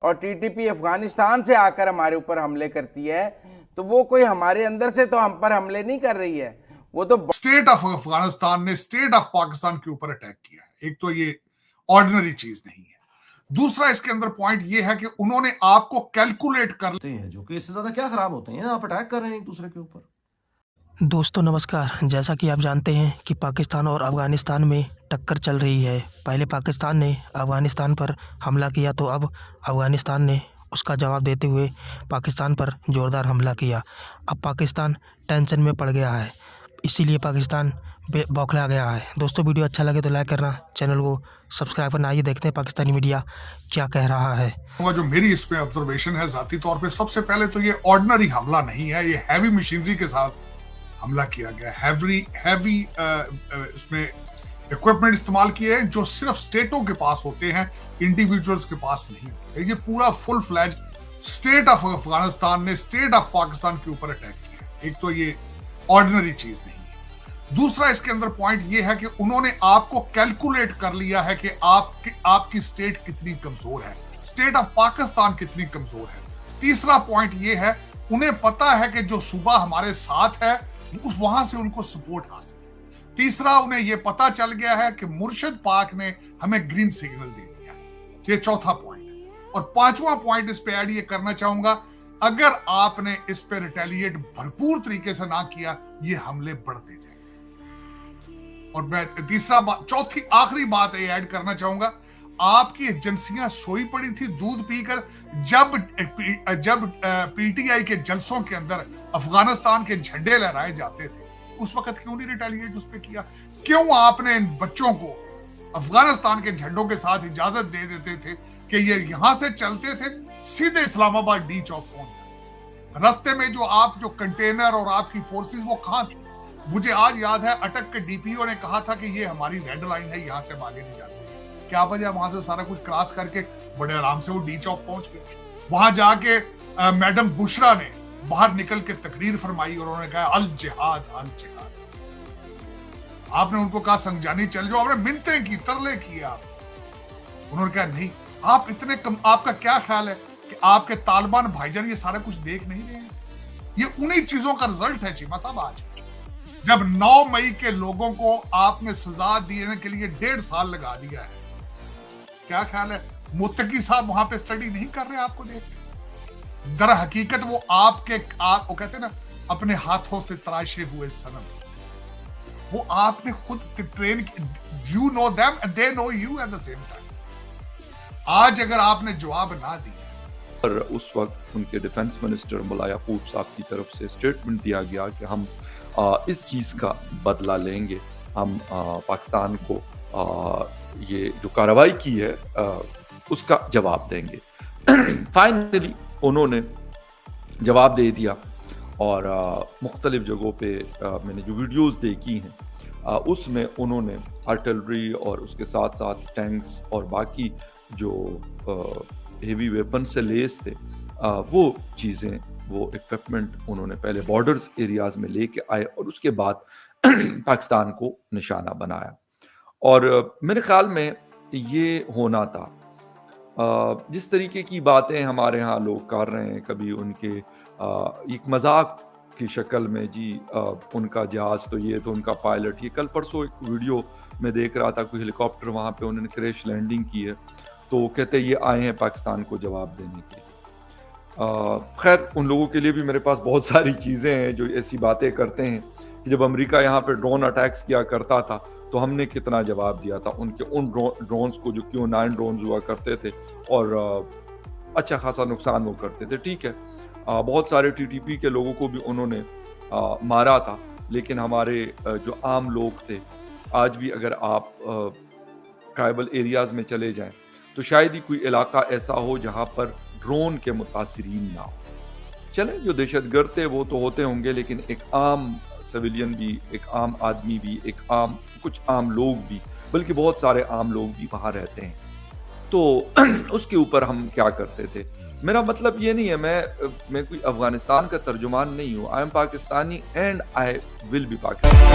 اور T T P Afghanistan سے آ کر ہمارے اوپر حملے کرتی ہے تو وہ کوئی ہمارے اندر سے تو ہم پر حملے نہیں کر رہی ہے، وہ تو اسٹیٹ آف افغانستان نے اسٹیٹ آف پاکستان کے اوپر اٹیک کیا ہے. ایک تو یہ آرڈنری چیز نہیں ہے. دوسرا اس کے اندر پوائنٹ یہ ہے کہ انہوں نے آپ کو کیلکولیٹ کر ہیں جو کہ اس سے زیادہ کیا خراب ہوتے ہیں. آپ اٹیک کر رہے ہیں ایک دوسرے کے اوپر. دوستو نمسکار. جیسا کہ آپ جانتے ہیں کہ پاکستان اور افغانستان میں ٹکر چل رہی ہے. پہلے پاکستان نے افغانستان پر حملہ کیا تو اب افغانستان نے اس کا جواب دیتے ہوئے پاکستان پر زوردار حملہ کیا. اب پاکستان ٹینشن میں پڑ گیا ہے، اسی لیے پاکستان بوکھلا گیا ہے. دوستو ویڈیو اچھا لگے تو لائک کرنا، چینل کو سبسکرائب کرنا. آئیے دیکھتے ہیں پاکستانی میڈیا کیا کہہ رہا ہے. جو میری اس پہ آبزرویشن ہے ذاتی طور پہ، سب سے پہلے تو یہ آرڈنری حملہ نہیں ہے، یہ ہیوی مشینری کے ساتھ حملہ کیا گیا. ہیوی اس میں اکوپمنٹ استعمال کیے ہیں جو صرف سٹیٹوں کے پاس ہوتے ہیں، انڈیویجولز کے پاس نہیں ہوتے. یہ پورا فل فلیج اسٹیٹ آف افغانستان نے اسٹیٹ آف پاکستان کے اوپر اٹیک کیا. ایک تو یہ آرڈنری چیز نہیں ہے. دوسرا اس کے اندر پوائنٹ یہ ہے کہ انہوں نے آپ کو کیلکولیٹ کر لیا ہے کہ آپ کی اسٹیٹ کتنی کمزور ہے، اسٹیٹ آف پاکستان کتنی کمزور ہے. تیسرا پوائنٹ یہ ہے انہیں پتا ہے کہ جو صوبہ ہمارے ساتھ ہے وہاں سے ان کو سپورٹ حاصل. تیسرا انہیں یہ پتا چل گیا ہے کہ مرشد پاک نے ہمیں گرین سگنل دے دیا. یہ چوتھا پوائنٹ ہے. اور پانچواں پوائنٹ اس پہ ایڈ یہ کرنا چاہوں گا، اگر آپ نے اس پہ ریٹیلیٹ بھرپور طریقے سے نہ کیا یہ حملے بڑھتے جائیں. اور میں چوتھی آخری بات یہ ایڈ کرنا چاہوں گا، آپ کی ایجنسیاں سوئی پڑی تھی دودھ پی کر جب پی ٹی آئی کے جلسوں کے اندر افغانستان کے جھنڈے لہرائے جاتے تھے. اس وقت کیوں نہیں ریٹیلیٹ اس پہ کیا؟ کیوں آپ نے ان بچوں کو افغانستان کے جھنڈوں کے ساتھ اجازت دے دیتے تھے کہ یہ یہاں سے چلتے تھے سیدھے اسلام آباد ڈی چوک پہنچ؟ رستے میں جو کنٹینر اور آپ کی فورسز وہ کہاں تھی؟ مجھے آج یاد ہے اٹک کے ڈی پی او نے کہا تھا کہ یہ ہماری ریڈ لائن ہے، یہاں سے آگے نہیں جاتے. کیا وجہ؟ وہاں سے سارا کچھ کراس کر کے بڑے آرام سے وہ ڈی چوک پہنچ گئے. وہاں جا کے میڈم بشرا نے باہر نکل کے تقریر فرمائی اور انہوں نے کہا الجہاد الجہاد. آپ نے ان کو کہا سنجانی چل جاؤ، آپ نے منتیں کی، ترلے کیے. انہوں نے کہا نہیں. آپ کا کیا خیال ہے کہ آپ کے طالبان بھائی جان یہ سارا کچھ دیکھ نہیں رہے ہیں؟ یہ انہی چیزوں کا رزلٹ ہے چیمہ صاحب. آج جب 9 مئی کے لوگوں کو آپ نے سزا دینے کے لیے 1.5 سال لگا دیا ہے، کیا خیال ہے متقی صاحب وہاں پہ سٹڈی نہیں کر رہے آپ کو دیکھ؟ در حقیقت وہ آپ کہتے ہیں نا اپنے ہاتھوں سے تراشے ہوئے صنم، وہ آپ نے خود ٹرین کی. You know them and they know you at the same time. آج اگر آپ نے جواب نہ دیا، اور اس وقت ان کے ڈیفنس منسٹر ملا یعقوب صاحب کی طرف سے سٹیٹمنٹ دیا گیا کہ ہم اس چیز کا بدلہ لیں گے، ہم پاکستان کو یہ جو کارروائی کی ہے اس کا جواب دیں گے. فائنلی انہوں نے جواب دے دیا اور مختلف جگہوں پہ میں نے جو ویڈیوز دیکھی ہیں اس میں انہوں نے آرٹلری اور اس کے ساتھ ساتھ ٹینکس اور باقی جو ہیوی ویپن سے لیس تھے وہ چیزیں، وہ اکوپمنٹ انہوں نے پہلے بارڈرز ایریاز میں لے کے آئے اور اس کے بعد پاکستان کو نشانہ بنایا. اور میرے خیال میں یہ ہونا تھا. جس طریقے کی باتیں ہمارے ہاں لوگ کر رہے ہیں، کبھی ان کے ایک مذاق کی شکل میں جی ان کا جہاز تو یہ تو ان کا پائلٹ. یہ کل پرسوں ایک ویڈیو میں دیکھ رہا تھا، کوئی ہیلی کاپٹر وہاں پہ انہوں نے کریش لینڈنگ کی ہے تو کہتے یہ آئے ہیں پاکستان کو جواب دینے کے لیے. خیر ان لوگوں کے لیے بھی میرے پاس بہت ساری چیزیں ہیں جو ایسی باتیں کرتے ہیں کہ جب امریکہ یہاں پہ ڈرون اٹیکس کیا کرتا تھا تو ہم نے کتنا جواب دیا تھا ان کے ان ڈرونز کو جو Q9 ڈرونز ہوا کرتے تھے اور اچھا خاصا نقصان وہ کرتے تھے. ٹھیک ہے بہت سارے ٹی ٹی پی کے لوگوں کو بھی انہوں نے مارا تھا، لیکن ہمارے جو عام لوگ تھے، آج بھی اگر آپ ٹرائبل ایریاز میں چلے جائیں تو شاید ہی کوئی علاقہ ایسا ہو جہاں پر ڈرون کے متاثرین نہ ہو. چلیں جو دہشت گرد تھے وہ تو ہوتے ہوں گے، لیکن ایک عام سویلین بھی، ایک عام آدمی بھی، کچھ عام لوگ بھی، بلکہ بہت سارے عام لوگ بھی وہاں رہتے ہیں. تو اس کے اوپر ہم کیا کرتے تھے؟ میرا مطلب یہ نہیں ہے میں کوئی افغانستان کا ترجمان نہیں ہوں. I am Pakistani and I will be Pakistani.